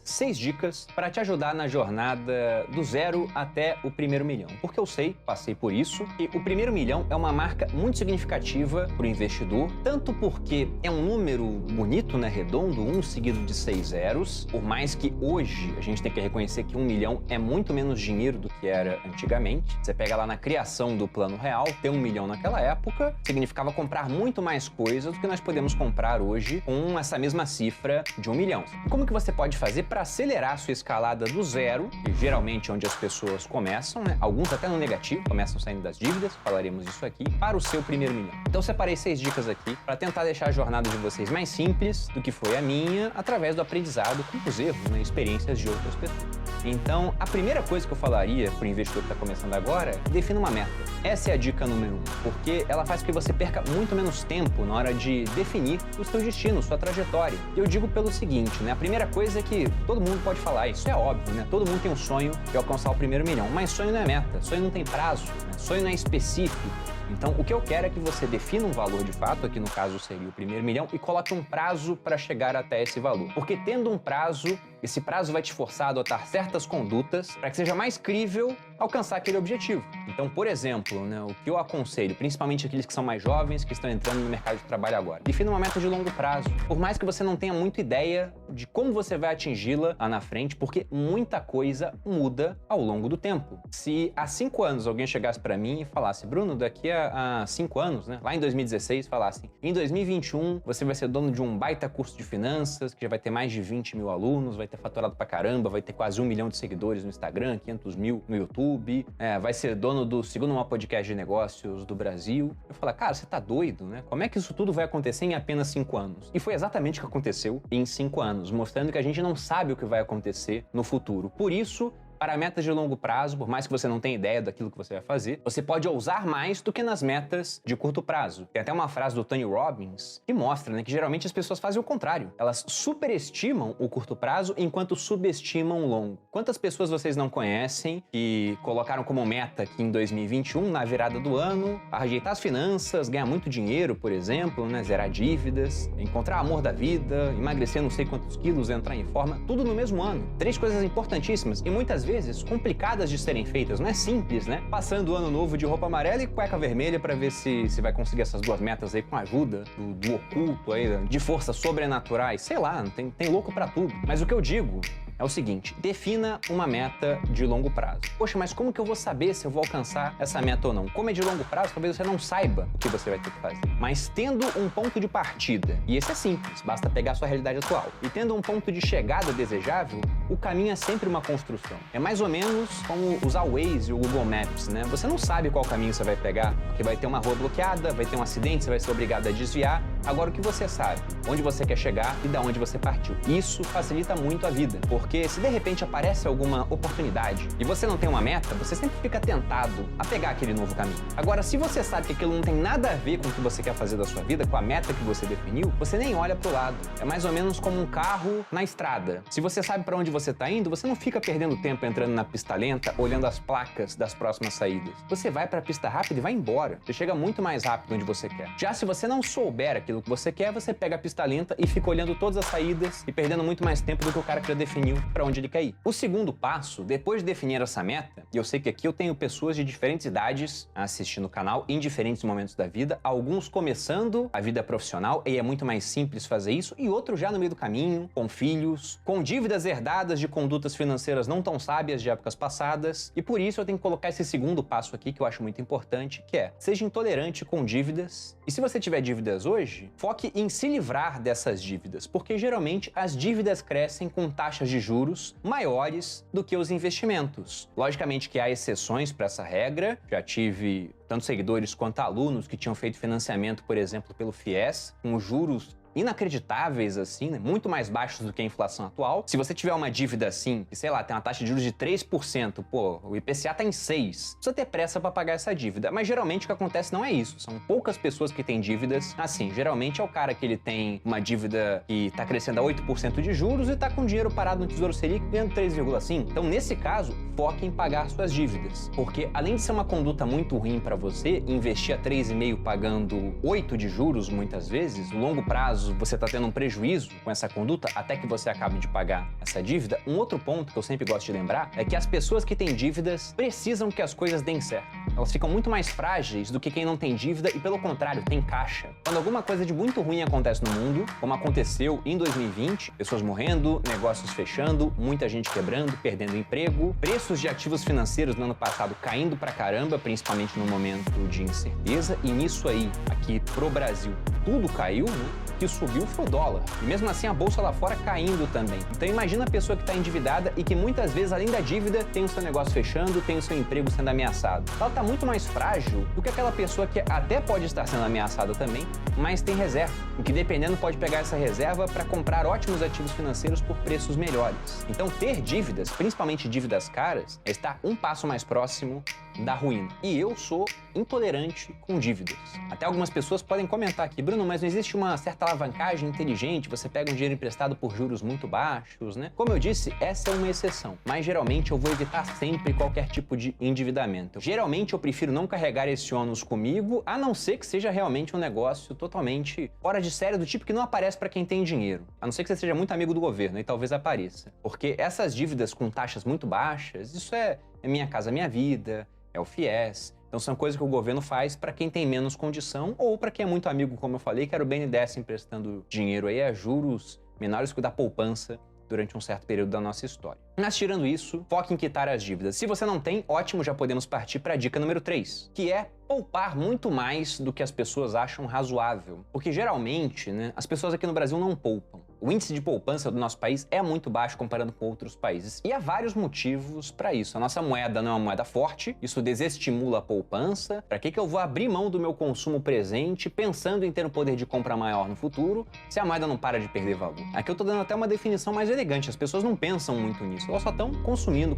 6 dicas para te ajudar na jornada do zero até o primeiro milhão. Porque eu sei, passei por isso, que o primeiro milhão é uma marca muito significativa para o investidor, tanto porque é um número bonito, né, redondo, 1 seguido de 6 zeros, por mais que hoje a gente tem que reconhecer que 1 milhão é muito menos dinheiro do que era antigamente. Você pega lá na criação do Plano Real, ter 1 milhão naquela época significava comprar muito mais coisas do que nós podemos comprar hoje com essa mesma cifra de 1 milhão. E como que você pode fazer para acelerar a sua escalada do zero, que geralmente é onde as pessoas começam, né? Alguns até no negativo, começam saindo das dívidas, falaremos disso aqui, para o seu primeiro milhão. Então separei 6 dicas aqui para tentar deixar a jornada de vocês mais simples do que foi a minha, através do aprendizado com os erros, né? Experiências de outras pessoas. Então, a primeira coisa que eu falaria para o investidor que está começando agora é defina uma meta. Essa é a dica número 1, porque ela faz com que você perca muito menos tempo na hora de definir o seu destino, sua trajetória. E eu digo pelo seguinte, né? A primeira coisa é que todo mundo pode falar, isso é óbvio, né? Todo mundo tem um sonho de alcançar o primeiro milhão, mas sonho não é meta, sonho não tem prazo, né? Sonho não é específico. Então, o que eu quero é que você defina um valor de fato, aqui no caso seria o primeiro milhão, e coloque um prazo para chegar até esse valor. Porque tendo um prazo, esse prazo vai te forçar a adotar certas condutas para que seja mais crível alcançar aquele objetivo. Então, por exemplo, né, o que eu aconselho, principalmente aqueles que são mais jovens, que estão entrando no mercado de trabalho agora, defina uma meta de longo prazo. Por mais que você não tenha muita ideia de como você vai atingi-la lá na frente, porque muita coisa muda ao longo do tempo. Se há 5 anos alguém chegasse para mim e falasse, Bruno, daqui a 5 anos, né, lá em 2016, falassem, em 2021 você vai ser dono de um baita curso de finanças, que já vai ter mais de 20 mil alunos, vai ter faturado pra caramba, vai ter quase 1 milhão de seguidores no Instagram, 500 mil no YouTube, vai ser dono do segundo maior podcast de negócios do Brasil. Eu falo, cara, você tá doido, né? Como é que isso tudo vai acontecer em apenas 5 anos? E foi exatamente o que aconteceu em 5 anos, mostrando que a gente não sabe o que vai acontecer no futuro. Por isso, para metas de longo prazo, por mais que você não tenha ideia daquilo que você vai fazer, você pode ousar mais do que nas metas de curto prazo. Tem até uma frase do Tony Robbins que mostra, né, que geralmente as pessoas fazem o contrário. Elas superestimam o curto prazo enquanto subestimam o longo. Quantas pessoas vocês não conhecem que colocaram como meta que em 2021, na virada do ano, ajeitar as finanças, ganhar muito dinheiro, por exemplo, né, zerar dívidas, encontrar amor da vida, emagrecer não sei quantos quilos, entrar em forma, tudo no mesmo ano. 3 coisas importantíssimas e muitas vezes complicadas de serem feitas, não é simples, né? Passando o ano novo de roupa amarela e cueca vermelha para ver se vai conseguir essas 2 metas aí com a ajuda do oculto aí, de forças sobrenaturais, sei lá, tem louco para tudo. Mas o que eu digo é o seguinte, defina uma meta de longo prazo. Poxa, mas como que eu vou saber se eu vou alcançar essa meta ou não? Como é de longo prazo, talvez você não saiba o que você vai ter que fazer. Mas tendo um ponto de partida, e esse é simples, basta pegar a sua realidade atual, e tendo um ponto de chegada desejável, o caminho é sempre uma construção. É mais ou menos como usar o Waze e o Google Maps, né? Você não sabe qual caminho você vai pegar, porque vai ter uma rua bloqueada, vai ter um acidente, você vai ser obrigado a desviar. Agora, o que você sabe? Onde você quer chegar e da onde você partiu. Isso facilita muito a vida, porque se de repente aparece alguma oportunidade e você não tem uma meta, você sempre fica tentado a pegar aquele novo caminho. Agora, se você sabe que aquilo não tem nada a ver com o que você quer fazer da sua vida, com a meta que você definiu, você nem olha pro lado. É mais ou menos como um carro na estrada. Se você sabe para onde você tá indo, você não fica perdendo tempo entrando na pista lenta, olhando as placas das próximas saídas. Você vai pra pista rápida e vai embora. Você chega muito mais rápido onde você quer. Já se você não souber aquilo que você quer, você pega a pista lenta e fica olhando todas as saídas e perdendo muito mais tempo do que o cara que já definiu para onde ele quer ir. O segundo passo, depois de definir essa meta, e eu sei que aqui eu tenho pessoas de diferentes idades assistindo o canal em diferentes momentos da vida, alguns começando a vida profissional, e é muito mais simples fazer isso, e outros já no meio do caminho, com filhos, com dívidas herdadas de condutas financeiras não tão sábias de épocas passadas, e por isso eu tenho que colocar esse segundo passo aqui que eu acho muito importante, que é, seja intolerante com dívidas, e se você tiver dívidas hoje, foque em se livrar dessas dívidas, porque geralmente as dívidas crescem com taxas de juros maiores do que os investimentos. Logicamente que há exceções para essa regra, já tive tanto seguidores quanto alunos que tinham feito financiamento, por exemplo, pelo FIES, com juros inacreditáveis, assim, né? Muito mais baixos do que a inflação atual. Se você tiver uma dívida assim, que sei lá, tem uma taxa de juros de 3%, pô, o IPCA tá em 6%, precisa ter pressa para pagar essa dívida. Mas geralmente o que acontece não é isso. São poucas pessoas que têm dívidas assim. Geralmente é o cara que ele tem uma dívida que tá crescendo a 8% de juros e tá com dinheiro parado no Tesouro Selic ganhando 3,5%. Então, nesse caso, foque em pagar suas dívidas. Porque além de ser uma conduta muito ruim para você, investir a 3,5% pagando 8% de juros muitas vezes, longo prazo caso você está tendo um prejuízo com essa conduta até que você acabe de pagar essa dívida, um outro ponto que eu sempre gosto de lembrar é que as pessoas que têm dívidas precisam que as coisas deem certo. Elas ficam muito mais frágeis do que quem não tem dívida e, pelo contrário, tem caixa. Quando alguma coisa de muito ruim acontece no mundo, como aconteceu em 2020, pessoas morrendo, negócios fechando, muita gente quebrando, perdendo emprego, preços de ativos financeiros no ano passado caindo pra caramba, principalmente no momento de incerteza, e nisso aí, aqui pro Brasil, tudo caiu, né? O que subiu foi o dólar. E mesmo assim a bolsa lá fora caindo também. Então imagina a pessoa que está endividada e que muitas vezes, além da dívida, tem o seu negócio fechando, tem o seu emprego sendo ameaçado. Ela está muito mais frágil do que aquela pessoa que até pode estar sendo ameaçada também, mas tem reserva. O que, dependendo, pode pegar essa reserva para comprar ótimos ativos financeiros por preços melhores. Então ter dívidas, principalmente dívidas caras, é estar um passo mais próximo da ruína. E eu sou intolerante com dívidas. Até algumas pessoas podem comentar aqui, Bruno, mas não existe uma certa alavancagem inteligente? Você pega um dinheiro emprestado por juros muito baixos, né? Como eu disse, essa é uma exceção. Mas geralmente eu vou evitar sempre qualquer tipo de endividamento. Geralmente eu prefiro não carregar esse ônus comigo, a não ser que seja realmente um negócio totalmente fora de série, do tipo que não aparece para quem tem dinheiro. A não ser que você seja muito amigo do governo, e talvez apareça. Porque essas dívidas com taxas muito baixas, isso é Minha Casa Minha Vida, é o FIES. Então são coisas que o governo faz para quem tem menos condição ou para quem é muito amigo, como eu falei, que era o BNDES emprestando dinheiro aí a juros menores que o da poupança durante um certo período da nossa história. Mas tirando isso, foque em quitar as dívidas. Se você não tem, ótimo, já podemos partir para a dica número 3, que é poupar muito mais do que as pessoas acham razoável. Porque geralmente, né, as pessoas aqui no Brasil não poupam. O índice de poupança do nosso país é muito baixo comparando com outros países. E há vários motivos para isso. A nossa moeda não é uma moeda forte, isso desestimula a poupança. Para que eu vou abrir mão do meu consumo presente pensando em ter um poder de compra maior no futuro, se a moeda não para de perder valor? Aqui eu tô dando até uma definição mais elegante, as pessoas não pensam muito nisso, elas só estão consumindo.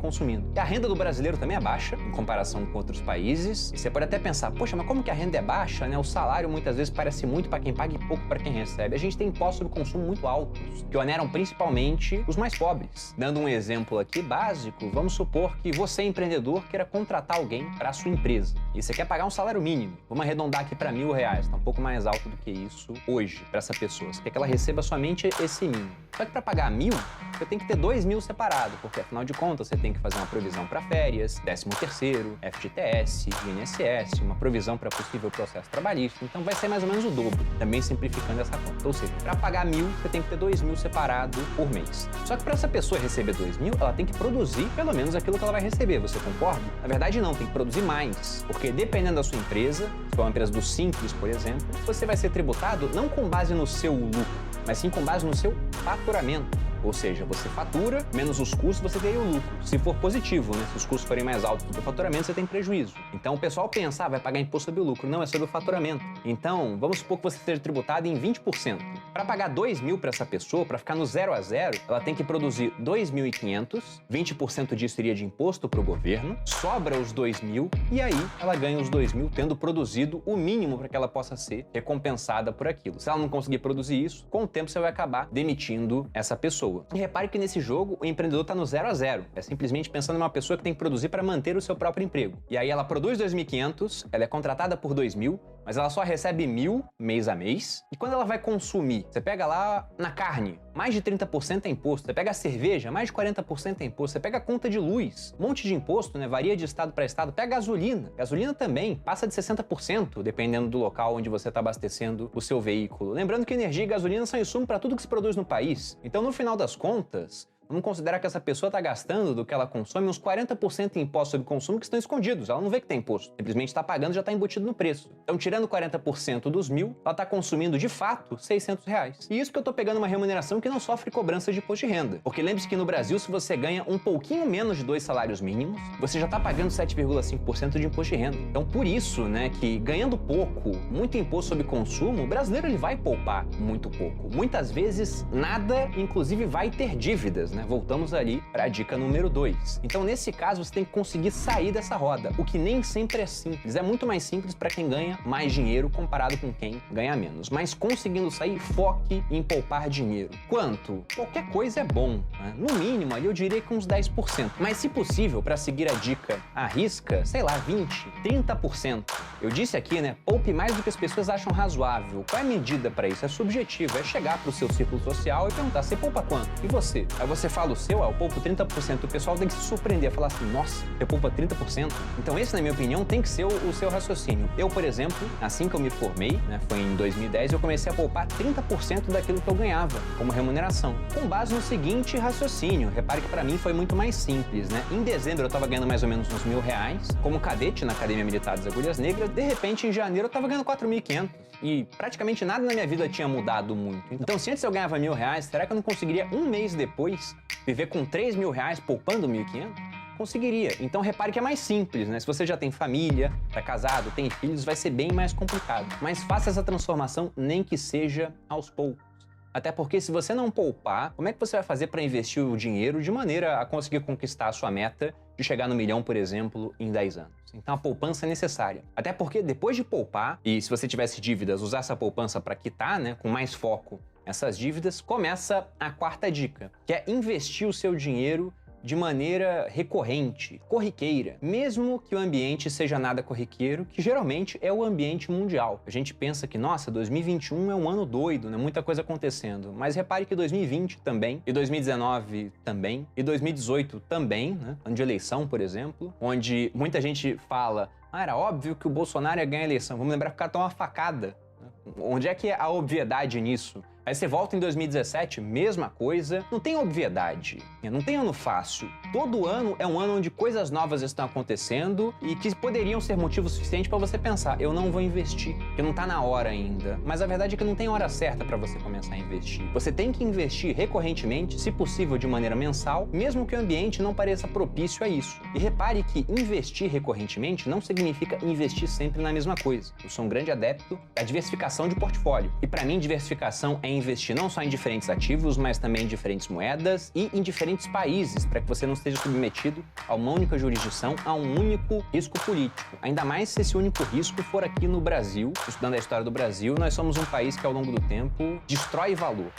E a renda do brasileiro também é baixa, em comparação com outros países. E você pode até pensar, poxa, mas como que a renda é baixa, né? O salário muitas vezes parece muito para quem paga e pouco para quem recebe. A gente tem impostos sobre consumo muito altos, que oneram principalmente os mais pobres. Dando um exemplo aqui básico, vamos supor que você, empreendedor, queira contratar alguém para a sua empresa. E você quer pagar um salário mínimo. Vamos arredondar aqui para R$1.000, tá um pouco mais alto do que isso hoje para essa pessoa. Você quer que ela receba somente esse mínimo. Só que para pagar 1.000, você tem que ter 2.000 separado, porque afinal de contas você tem que fazer uma provisão para férias, 13º, FGTS, INSS, uma provisão para possível processo trabalhista. Então vai ser mais ou menos o dobro, também simplificando essa conta. Ou seja, para pagar 1.000, você tem que ter 2.000 separado por mês. Só que para essa pessoa receber 2.000, ela tem que produzir pelo menos aquilo que ela vai receber, você concorda? Na verdade não, tem que produzir mais, porque dependendo da sua empresa, se for uma empresa do Simples, por exemplo, você vai ser tributado não com base no seu lucro, mas sim com base no seu faturamento. Ou seja, você fatura, menos os custos, você teria o lucro. Se for positivo, né? Se os custos forem mais altos do que o faturamento, você tem prejuízo. Então o pessoal pensa, vai pagar imposto sobre o lucro. Não, é sobre o faturamento. Então, vamos supor que você seja tributado em 20%. Para pagar 2.000 para essa pessoa, para ficar no 0 a 0, ela tem que produzir 2.500, 20% disso iria de imposto para o governo, sobra os 2.000 e aí ela ganha os 2.000 tendo produzido o mínimo para que ela possa ser recompensada por aquilo. Se ela não conseguir produzir isso, com o tempo você vai acabar demitindo essa pessoa. E repare que nesse jogo o empreendedor está no 0 a 0. É simplesmente pensando em uma pessoa que tem que produzir para manter o seu próprio emprego. E aí ela produz 2.500, ela é contratada por 2.000, mas ela só recebe 1.000 mês a mês. E quando ela vai consumir, você pega lá na carne, mais de 30% é imposto. Você pega a cerveja, mais de 40% é imposto. Você pega a conta de luz, um monte de imposto, né? Varia de estado para estado. Pega a gasolina. Gasolina também passa de 60%, dependendo do local onde você está abastecendo o seu veículo. Lembrando que energia e gasolina são insumo para tudo que se produz no país. Então, no final das contas, vamos considerar que essa pessoa está gastando do que ela consome uns 40% em impostos sobre consumo que estão escondidos. Ela não vê que tem imposto. Simplesmente está pagando e já está embutido no preço. Então, tirando 40% dos 1.000, ela está consumindo, de fato, R$600. E isso que eu estou pegando uma remuneração que não sofre cobrança de imposto de renda. Porque lembre-se que no Brasil, se você ganha um pouquinho menos de 2 salários mínimos, você já está pagando 7,5% de imposto de renda. Então, por isso, né, que ganhando pouco, muito imposto sobre consumo, o brasileiro ele vai poupar muito pouco. Muitas vezes, nada, inclusive, vai ter dívidas, né? né? Voltamos ali para a dica número 2. Então, nesse caso, você tem que conseguir sair dessa roda, o que nem sempre é simples. É muito mais simples para quem ganha mais dinheiro comparado com quem ganha menos. Mas conseguindo sair, foque em poupar dinheiro. Quanto? Qualquer coisa é bom, né? No mínimo, ali eu diria que uns 10%. Mas, se possível, para seguir a dica à risca, sei lá, 20%, 30%. Eu disse aqui, né? Poupe mais do que as pessoas acham razoável. Qual é a medida para isso? É subjetivo. É chegar pro seu círculo social e perguntar, você poupa quanto? E você? Aí você fala o seu, eu poupo 30%. O pessoal tem que se surpreender, falar assim, nossa, você poupa 30%? Então esse, na minha opinião, tem que ser o seu raciocínio. Eu, por exemplo, assim que eu me formei, né, foi em 2010, eu comecei a poupar 30% daquilo que eu ganhava como remuneração, com base no seguinte raciocínio. Repare que para mim foi muito mais simples, né? Em dezembro eu estava ganhando mais ou menos uns R$1.000, como cadete na Academia Militar das Agulhas Negras. De repente, em janeiro, eu estava ganhando 4.500. E praticamente nada na minha vida tinha mudado muito. Então, se antes eu ganhava R$1.000, será que eu não conseguiria um mês depois viver com R$3.000 poupando 1.500? Conseguiria. Então repare que é mais simples, né? Se você já tem família, tá casado, tem filhos, vai ser bem mais complicado. Mas faça essa transformação, nem que seja aos poucos. Até porque se você não poupar, como é que você vai fazer para investir o dinheiro de maneira a conseguir conquistar a sua meta de chegar no milhão, por exemplo, em 10 anos? Então a poupança é necessária. Até porque depois de poupar, e se você tivesse dívidas, usar essa poupança para quitar, né, com mais foco essas dívidas, começa a quarta dica, que é investir o seu dinheiro de maneira recorrente, corriqueira, mesmo que o ambiente seja nada corriqueiro, que geralmente é o ambiente mundial. A gente pensa que, nossa, 2021 é um ano doido, né? Muita coisa acontecendo. Mas repare que 2020 também, e 2019 também, e 2018 também, né? Ano de eleição, por exemplo, onde muita gente fala, era óbvio que o Bolsonaro ia ganhar a eleição. Vamos lembrar que o cara toma uma facada. Onde é que é a obviedade nisso? Aí você volta em 2017, mesma coisa. Não tem obviedade, não tem ano fácil. Todo ano é um ano onde coisas novas estão acontecendo e que poderiam ser motivo suficiente para você pensar, eu não vou investir, porque não tá na hora ainda. Mas a verdade é que não tem hora certa para você começar a investir. Você tem que investir recorrentemente, se possível de maneira mensal, mesmo que o ambiente não pareça propício a isso. E repare que investir recorrentemente não significa investir sempre na mesma coisa. Eu sou um grande adepto da diversificação de portfólio. E para mim, diversificação é investir não só em diferentes ativos, mas também em diferentes moedas e em diferentes países, para que você não esteja submetido a uma única jurisdição, a um único risco político. Ainda mais se esse único risco for aqui no Brasil. Estudando a história do Brasil, nós somos um país que ao longo do tempo destrói valor.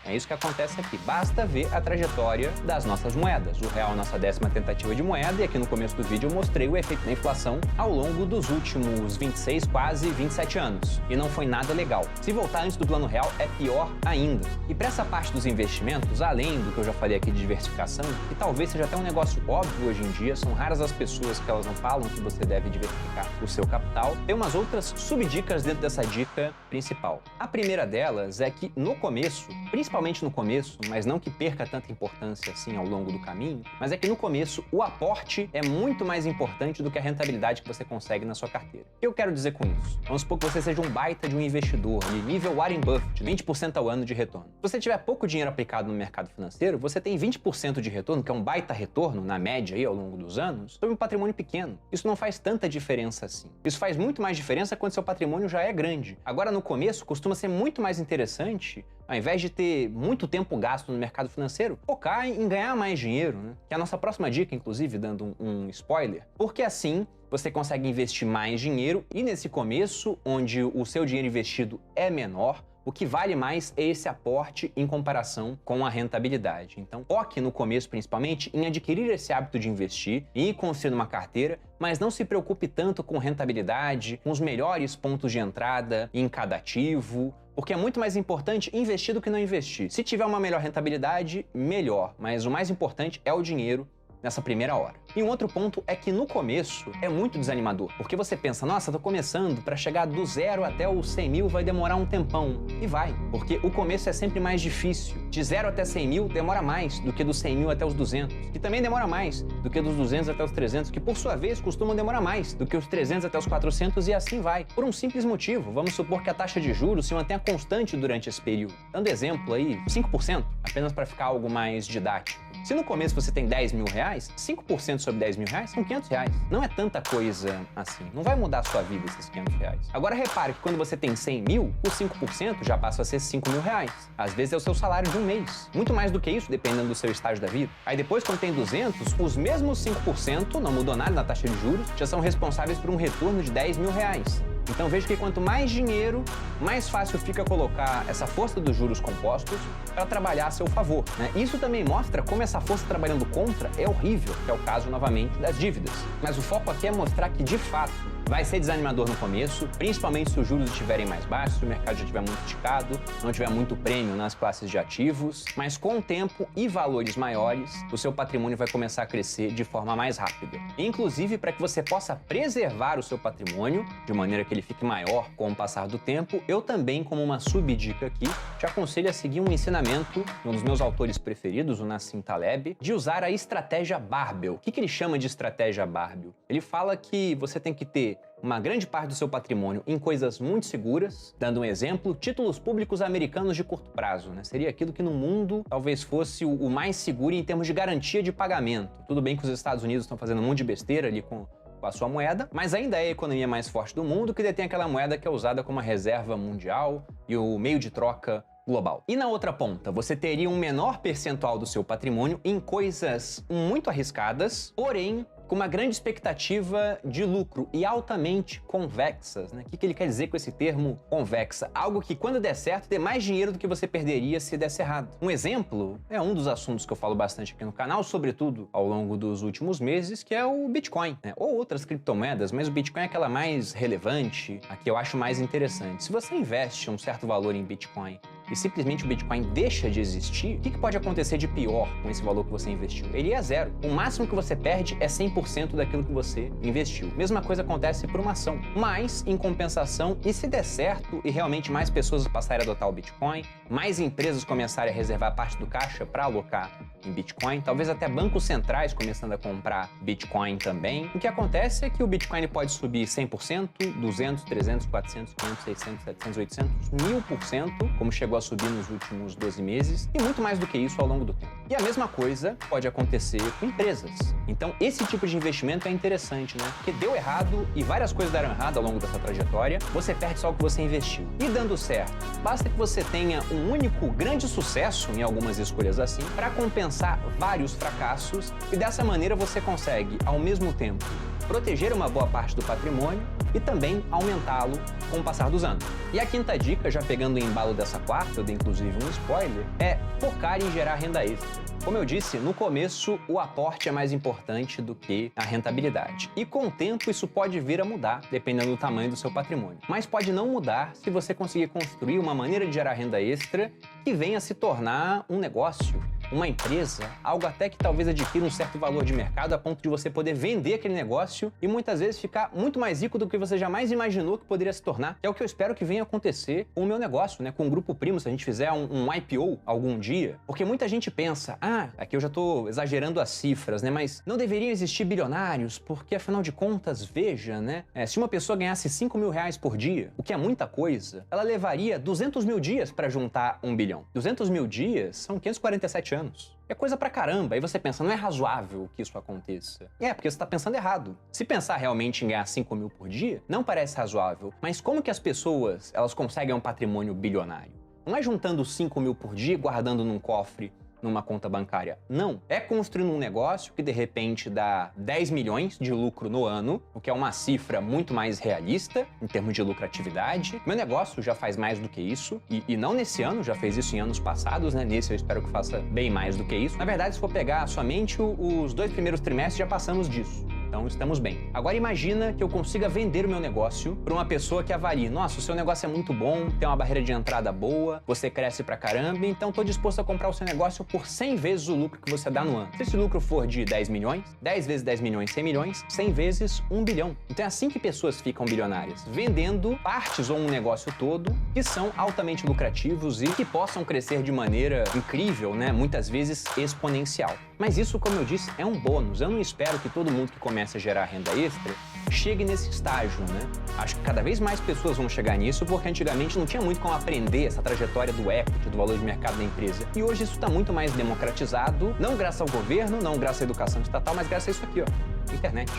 É isso que acontece aqui. Basta ver a trajetória das nossas moedas. O real, nossa 10ª tentativa de moeda, e aqui no começo do vídeo eu mostrei o efeito da inflação ao longo dos últimos 26, quase 27 anos. E não foi nada legal. Se voltar antes do plano real, é pior ainda. E para essa parte dos investimentos, além do que eu já falei aqui de diversificação, que talvez seja até um negócio óbvio hoje em dia, são raras as pessoas que elas não falam que você deve diversificar o seu capital, tem umas outras subdicas dentro dessa dica principal. A primeira delas é que no começo, principalmente no começo, mas não que perca tanta importância assim ao longo do caminho, mas é que no começo o aporte é muito mais importante do que a rentabilidade que você consegue na sua carteira. O que eu quero dizer com isso? Vamos supor que você seja um baita de um investidor, de nível Warren Buffett, 20% ao ano de retorno. Se você tiver pouco dinheiro aplicado no mercado financeiro, você tem 20% de retorno, que é um baita retorno, na média aí ao longo dos anos, sobre um patrimônio pequeno. Isso não faz tanta diferença assim. Isso faz muito mais diferença quando seu patrimônio já é grande. Agora, no começo, costuma ser muito mais interessante, ao invés de ter muito tempo gasto no mercado financeiro, focar em ganhar mais dinheiro, né? Que é a nossa próxima dica, inclusive, dando um spoiler, porque assim você consegue investir mais dinheiro e nesse começo, onde o seu dinheiro investido é menor, o que vale mais é esse aporte em comparação com a rentabilidade. Então, foque no começo, principalmente, em adquirir esse hábito de investir e construir uma carteira, mas não se preocupe tanto com rentabilidade, com os melhores pontos de entrada em cada ativo, porque é muito mais importante investir do que não investir. Se tiver uma melhor rentabilidade, melhor, mas o mais importante é o dinheiro nessa primeira hora. E um outro ponto é que no começo é muito desanimador, porque você pensa, nossa, tô começando, para chegar do 0 até os 100 mil vai demorar um tempão. E vai, porque o começo é sempre mais difícil. De 0 até 100 mil demora mais do que dos 100 mil até os 200, que também demora mais do que dos 200 até os 300, que por sua vez costumam demorar mais do que os 300 até os 400 e assim vai. Por um simples motivo, vamos supor que a taxa de juros se mantenha constante durante esse período. Dando exemplo aí, 5%, apenas para ficar algo mais didático. Se no começo você tem 10 mil reais, 5% sobre 10 mil reais são 500 reais. Não é tanta coisa assim. Não vai mudar a sua vida esses 500 reais. Agora repare que quando você tem 100 mil, os 5% já passa a ser 5 mil reais. Às vezes é o seu salário de um mês. Muito mais do que isso, dependendo do seu estágio da vida. Aí depois, quando tem 200, os mesmos 5%, não mudou nada na taxa de juros, já são responsáveis por um retorno de 10 mil reais. Então veja que quanto mais dinheiro, mais fácil fica colocar essa força dos juros compostos para trabalhar a seu favor, né? Isso também mostra como essa força trabalhando contra é horrível, que é o caso, novamente, das dívidas. Mas o foco aqui é mostrar que, de fato, vai ser desanimador no começo, principalmente se os juros estiverem mais baixos, se o mercado já estiver muito esticado, não tiver muito prêmio nas classes de ativos, mas com o tempo e valores maiores, o seu patrimônio vai começar a crescer de forma mais rápida. Inclusive, para que você possa preservar o seu patrimônio, de maneira que ele fique maior com o passar do tempo, eu também, como uma subdica aqui, te aconselho a seguir um ensinamento de um dos meus autores preferidos, o Nassim Taleb, de usar a estratégia Barbell. O que ele chama de estratégia Barbell? Ele fala que você tem que ter uma grande parte do seu patrimônio em coisas muito seguras, dando um exemplo, títulos públicos americanos de curto prazo, né? Seria aquilo que no mundo talvez fosse o mais seguro em termos de garantia de pagamento. Tudo bem que os Estados Unidos estão fazendo um monte de besteira ali com a sua moeda, mas ainda é a economia mais forte do mundo que detém aquela moeda que é usada como a reserva mundial e o meio de troca global. E na outra ponta, você teria um menor percentual do seu patrimônio em coisas muito arriscadas, porém com uma grande expectativa de lucro e altamente convexas, né? O que ele quer dizer com esse termo convexa? Algo que, quando der certo, dê mais dinheiro do que você perderia se desse errado. Um exemplo é um dos assuntos que eu falo bastante aqui no canal, sobretudo ao longo dos últimos meses, que é o Bitcoin, né? Ou outras criptomoedas, mas o Bitcoin é aquela mais relevante, a que eu acho mais interessante. Se você investe um certo valor em Bitcoin e simplesmente o Bitcoin deixa de existir, o que pode acontecer de pior com esse valor que você investiu? Ele é zero. O máximo que você perde é 100% daquilo que você investiu. Mesma coisa acontece por uma ação. Mas, em compensação, e se der certo e realmente mais pessoas passarem a adotar o Bitcoin, mais empresas começarem a reservar parte do caixa para alocar em Bitcoin, talvez até bancos centrais começando a comprar Bitcoin também, o que acontece é que o Bitcoin pode subir 100%, 200, 300, 400, 500, 600, 700, 800, 1000%, como chegou a subir nos últimos 12 meses, e muito mais do que isso ao longo do tempo. E a mesma coisa pode acontecer com empresas. Então, esse tipo de investimento é interessante, né? Porque deu errado e várias coisas deram errado ao longo dessa trajetória, você perde só o que você investiu. E dando certo, basta que você tenha um único grande sucesso em algumas escolhas assim, para compensar vários fracassos, e dessa maneira você consegue, ao mesmo tempo, proteger uma boa parte do patrimônio e também aumentá-lo com o passar dos anos. E a quinta dica, já pegando o embalo dessa quarta, eu dei inclusive um spoiler, é focar em gerar renda extra. Como eu disse, no começo o aporte é mais importante do que a rentabilidade. E com o tempo isso pode vir a mudar, dependendo do tamanho do seu patrimônio. Mas pode não mudar se você conseguir construir uma maneira de gerar renda extra que venha a se tornar um negócio, uma empresa, algo até que talvez adquira um certo valor de mercado a ponto de você poder vender aquele negócio e muitas vezes ficar muito mais rico do que você jamais imaginou que poderia se tornar. É o que eu espero que venha acontecer com o meu negócio, né? Com o Grupo Primo, se a gente fizer um IPO algum dia. Porque muita gente pensa, aqui eu já tô exagerando as cifras, né? Mas não deveriam existir bilionários, porque afinal de contas, veja, né? Se uma pessoa ganhasse 5 mil reais por dia, o que é muita coisa, ela levaria 200 mil dias para juntar 1 bilhão. 200 mil dias são 547 anos. É coisa pra caramba. Aí você pensa, não é razoável que isso aconteça. Porque você tá pensando errado. Se pensar realmente em ganhar 5 mil por dia, não parece razoável. Mas como que as pessoas, elas conseguem um patrimônio bilionário? Não é juntando 5 mil por dia e guardando num cofre, numa conta bancária. Não. É construindo um negócio que de repente dá 10 milhões de lucro no ano, o que é uma cifra muito mais realista em termos de lucratividade. Meu negócio já faz mais do que isso, e não nesse ano, já fez isso em anos passados, né? Nesse eu espero que faça bem mais do que isso. Na verdade, se for pegar somente os 2 primeiros trimestres, já passamos disso. Então estamos bem. Agora imagina que eu consiga vender o meu negócio para uma pessoa que avalie, nossa, o seu negócio é muito bom, tem uma barreira de entrada boa, você cresce pra caramba, então estou disposto a comprar o seu negócio por 100 vezes o lucro que você dá no ano. Se esse lucro for de 10 milhões, 10 vezes 10 milhões, 100 milhões, 100 vezes 1 bilhão. Então é assim que pessoas ficam bilionárias, vendendo partes ou um negócio todo que são altamente lucrativos e que possam crescer de maneira incrível, né? Muitas vezes exponencial. Mas isso, como eu disse, é um bônus. Eu não espero que todo mundo que comece a gerar renda extra chegue nesse estágio, né? Acho que cada vez mais pessoas vão chegar nisso, porque antigamente não tinha muito como aprender essa trajetória do equity, do valor de mercado da empresa. E hoje isso está muito mais democratizado, não graças ao governo, não graças à educação estatal, mas graças a isso aqui, ó, internet.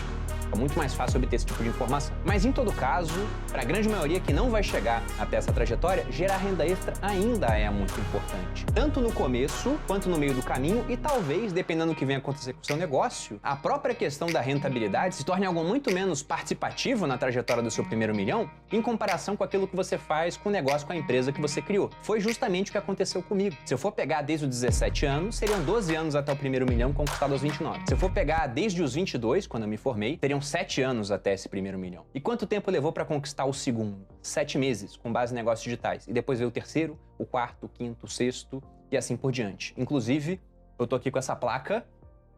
É muito mais fácil obter esse tipo de informação. Mas, em todo caso, para a grande maioria que não vai chegar até essa trajetória, gerar renda extra ainda é muito importante. Tanto no começo, quanto no meio do caminho e talvez, dependendo do que venha acontecer com o seu negócio, a própria questão da rentabilidade se torne algo muito menos participativo na trajetória do seu primeiro milhão em comparação com aquilo que você faz com o negócio, com a empresa que você criou. Foi justamente o que aconteceu comigo. Se eu for pegar desde os 17 anos, seriam 12 anos até o primeiro milhão conquistado aos 29. Se eu for pegar desde os 22, quando eu me formei, seriam 7 anos até esse primeiro milhão. E quanto tempo levou para conquistar o segundo? 7 meses, com base em negócios digitais. E depois veio o terceiro, o quarto, o quinto, o sexto e assim por diante. Inclusive, eu tô aqui com essa placa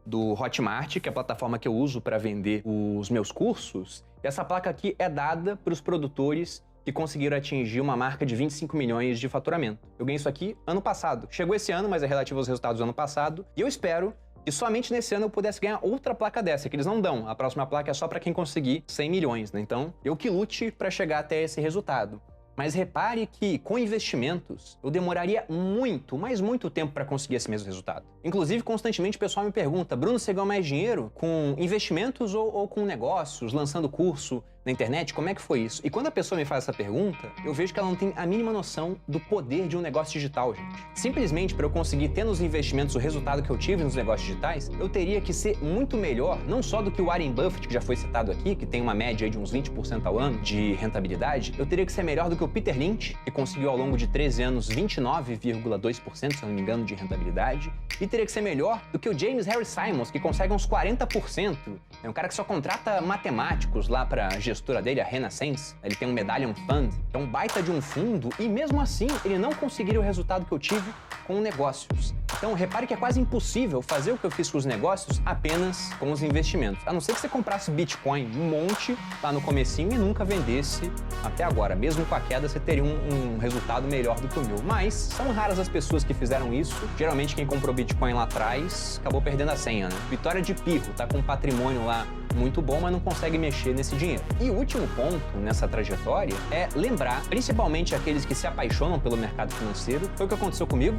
do Hotmart, que é a plataforma que eu uso para vender os meus cursos. E essa placa aqui é dada para os produtores que conseguiram atingir uma marca de 25 milhões de faturamento. Eu ganhei isso aqui ano passado. Chegou esse ano, mas é relativo aos resultados do ano passado. E eu espero que somente nesse ano eu pudesse ganhar outra placa dessa, que eles não dão. A próxima placa é só para quem conseguir 100 milhões, né? Então, eu que lute para chegar até esse resultado. Mas repare que, com investimentos, eu demoraria muito, mas muito tempo para conseguir esse mesmo resultado. Inclusive, constantemente o pessoal me pergunta: Bruno, você ganha mais dinheiro com investimentos ou com negócios, lançando curso na internet? Como é que foi isso? E quando a pessoa me faz essa pergunta, eu vejo que ela não tem a mínima noção do poder de um negócio digital, gente. Simplesmente para eu conseguir ter nos investimentos o resultado que eu tive nos negócios digitais, eu teria que ser muito melhor, não só do que o Warren Buffett, que já foi citado aqui, que tem uma média aí de uns 20% ao ano de rentabilidade, eu teria que ser melhor do que o Peter Lynch, que conseguiu ao longo de 13 anos 29,2%, se eu não me engano, de rentabilidade, e teria que ser melhor do que o James Harry Simons, que consegue uns 40%. É um cara que só contrata matemáticos lá para a gestora dele, a Renaissance. Ele tem um Medallion Fund, que é um baita de um fundo, e mesmo assim ele não conseguiria o resultado que eu tive com negócios. Então, repare que é quase impossível fazer o que eu fiz com os negócios apenas com os investimentos. A não ser que você comprasse Bitcoin um monte lá no comecinho e nunca vendesse até agora. Mesmo com a queda, você teria um resultado melhor do que o meu. Mas são raras as pessoas que fizeram isso. Geralmente, quem comprou Bitcoin lá atrás acabou perdendo a senha, né? Vitória de Pirro, tá com um patrimônio lá muito bom, mas não consegue mexer nesse dinheiro. E o último ponto nessa trajetória é lembrar, principalmente aqueles que se apaixonam pelo mercado financeiro, foi o que aconteceu comigo.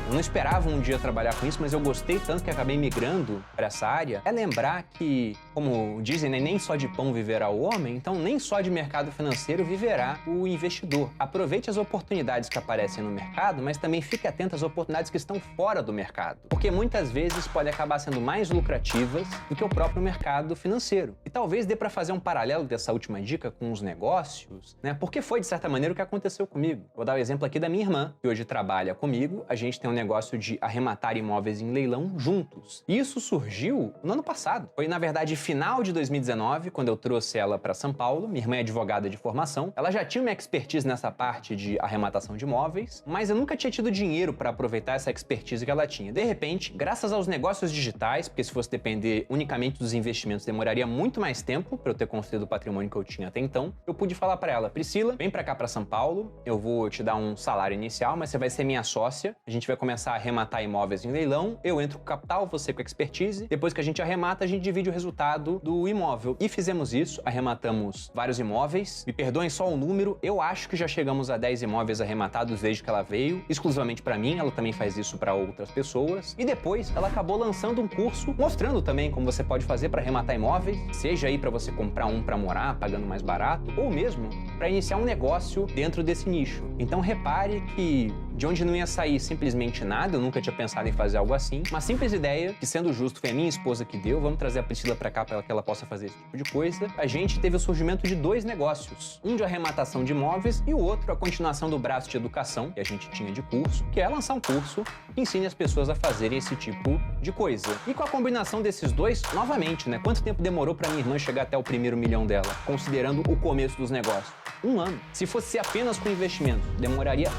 Eu não esperava um dia trabalhar com isso, mas eu gostei tanto que acabei migrando para essa área. É lembrar que, como dizem, né, nem só de pão viverá o homem, então nem só de mercado financeiro viverá o investidor. Aproveite as oportunidades que aparecem no mercado, mas também fique atento às oportunidades que estão fora do mercado, porque muitas vezes podem acabar sendo mais lucrativas do que o próprio mercado financeiro. E talvez dê para fazer um paralelo dessa última dica com os negócios, né? Porque foi, de certa maneira, o que aconteceu comigo. Vou dar o exemplo aqui da minha irmã, que hoje trabalha comigo. A gente tem um negócio de arrematar imóveis em leilão juntos. E isso surgiu no ano passado. Foi, na verdade, final de 2019, quando eu trouxe ela para São Paulo. Minha irmã é advogada de formação. Ela já tinha uma expertise nessa parte de arrematação de imóveis, mas eu nunca tinha tido dinheiro para aproveitar essa expertise que ela tinha. De repente, graças aos negócios digitais, porque se fosse depender unicamente dos investimentos, demoraria muito mais tempo para eu ter construído o patrimônio que eu tinha até então, eu pude falar para ela: Priscila, vem para cá para São Paulo, eu vou te dar um salário inicial, mas você vai ser minha sócia, a gente vai começar a arrematar imóveis em leilão, eu entro com capital, você com expertise, depois que a gente arremata, a gente divide o resultado do imóvel. E fizemos isso, arrematamos vários imóveis, me perdoem só o número, eu acho que já chegamos a 10 imóveis arrematados desde que ela veio, exclusivamente para mim, ela também faz isso para outras pessoas, e depois ela acabou lançando um curso mostrando também como você pode fazer para arrematar imóveis, seja aí para você comprar um para morar, pagando mais barato, ou mesmo para iniciar um negócio dentro desse nicho. Então repare que de onde não ia sair simplesmente nada, eu nunca tinha pensado em fazer algo assim, uma simples ideia, que sendo justo foi a minha esposa que deu, vamos trazer a Priscila para cá para que ela possa fazer esse tipo de coisa. A gente teve o surgimento de 2 negócios, um de arrematação de imóveis e o outro a continuação do braço de educação que a gente tinha de curso, que é lançar um curso que ensine as pessoas a fazerem esse tipo de coisa. E com a combinação desses dois, novamente, né? Quanto tempo demorou para minha irmã chegar até o primeiro milhão dela, considerando o começo dos negócios? 1 ano. Se fosse apenas com investimento, demoraria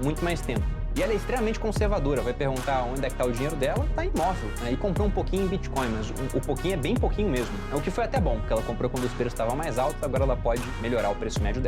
muito mais tempo. E ela é extremamente conservadora, vai perguntar onde é que tá o dinheiro dela, tá em imóvel, né? E comprou um pouquinho em Bitcoin, mas o pouquinho é bem pouquinho mesmo. O que foi até bom, porque ela comprou quando os preços estavam mais altos, agora ela pode melhorar o preço médio dela.